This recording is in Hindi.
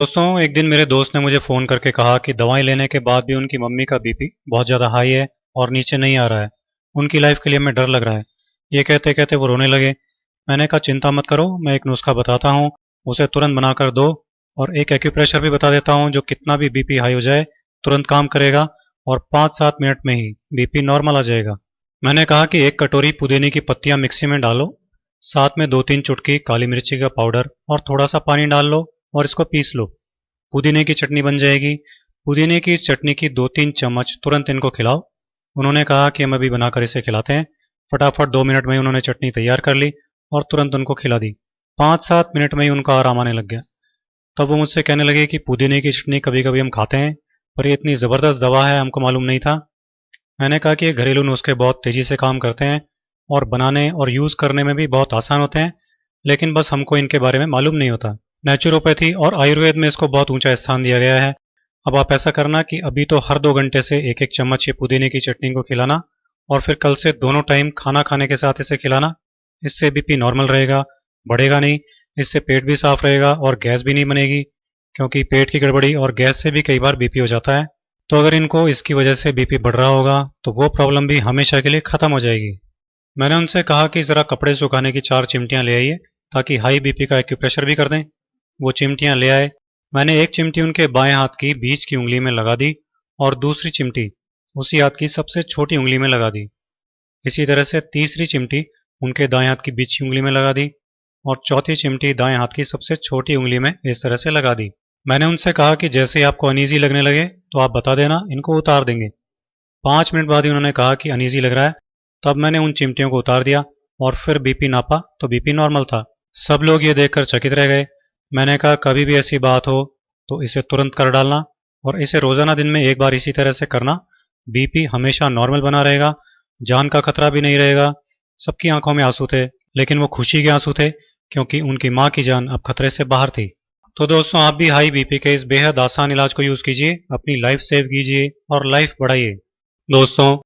दोस्तों, एक दिन मेरे दोस्त ने मुझे फ़ोन करके कहा कि दवाएं लेने के बाद भी उनकी मम्मी का बीपी बहुत ज़्यादा हाई है और नीचे नहीं आ रहा है। उनकी लाइफ के लिए हमें डर लग रहा है। ये कहते कहते वो रोने लगे। मैंने कहा चिंता मत करो, मैं एक नुस्खा बताता हूँ, उसे तुरंत बनाकर दो। और एक एक्यूप्रेशर भी बता देता हूँ जो कितना भी बीपी हाई हो जाए तुरंत काम करेगा और 5-7 मिनट में ही बीपी नॉर्मल आ जाएगा। मैंने कहा कि एक कटोरी पुदीने की पत्तियां मिक्सी में डालो, साथ में 2-3 चुटकी काली मिर्ची का पाउडर और थोड़ा सा पानी डाल लो और इसको पीस लो। पुदीने की चटनी बन जाएगी। पुदीने की चटनी की 2-3 चम्मच तुरंत इनको खिलाओ। उन्होंने कहा कि हम अभी बनाकर इसे खिलाते हैं। फटाफट 2 मिनट में ही उन्होंने चटनी तैयार कर ली और तुरंत उनको खिला दी। 5-7 मिनट में ही उनका आराम आने लग गया। तब वो मुझसे कहने लगे कि पुदीने की चटनी कभी कभी हम खाते हैं, पर ये इतनी ज़बरदस्त दवा है हमको मालूम नहीं था। मैंने कहा कि ये घरेलू नुस्खे बहुत तेज़ी से काम करते हैं और बनाने और यूज़ करने में भी बहुत आसान होते हैं, लेकिन बस हमको इनके बारे में मालूम नहीं होता। नेचुरोपैथी और आयुर्वेद में इसको बहुत ऊंचा स्थान दिया गया है। अब आप ऐसा करना कि अभी तो हर 2 घंटे से एक एक चम्मच ये पुदीने की चटनी को खिलाना और फिर कल से दोनों टाइम खाना खाने के साथ इसे खिलाना। इससे बीपी नॉर्मल रहेगा, बढ़ेगा नहीं। इससे पेट भी साफ रहेगा और गैस भी नहीं बनेगी, क्योंकि पेट की गड़बड़ी और गैस से भी कई बार बीपी हो जाता है। तो अगर इनको इसकी वजह से बीपी बढ़ रहा होगा तो वो प्रॉब्लम भी हमेशा के लिए ख़त्म हो जाएगी। मैंने उनसे कहा कि ज़रा कपड़े सुखाने की 4 चिमटियाँ ले आइए ताकि हाई बीपी का एक्यूप्रेशर भी कर दें। वो चिमटियाँ ले आए। मैंने एक चिमटी उनके बाएं हाथ की बीच की उंगली में लगा दी और दूसरी चिमटी उसी हाथ की सबसे छोटी उंगली में लगा दी। इसी तरह से तीसरी चिमटी उनके दाएं हाथ की बीच की उंगली में लगा दी और चौथी चिमटी दाएं हाथ की सबसे छोटी उंगली में इस तरह से लगा दी। मैंने उनसे कहा कि जैसे ही आपको अनईजी लगने लगे तो आप बता देना, इनको उतार देंगे। 5 मिनट बाद ही उन्होंने कहा कि अनईजी लग रहा है। तब मैंने उन चिमटियों को उतार दिया और फिर बीपी नापा तो बीपी नॉर्मल था। सब लोग ये देखकर चकित रह गए। मैंने कहा कभी भी ऐसी बात हो तो इसे तुरंत कर डालना और इसे रोजाना दिन में एक बार इसी तरह से करना। बीपी हमेशा नॉर्मल बना रहेगा, जान का खतरा भी नहीं रहेगा। सबकी आंखों में आंसू थे, लेकिन वो खुशी के आंसू थे, क्योंकि उनकी माँ की जान अब खतरे से बाहर थी। तो दोस्तों, आप भी हाई बीपी के इस बेहद आसान इलाज को यूज कीजिए, अपनी लाइफ सेव कीजिए और लाइफ बढ़ाइए। दोस्तों,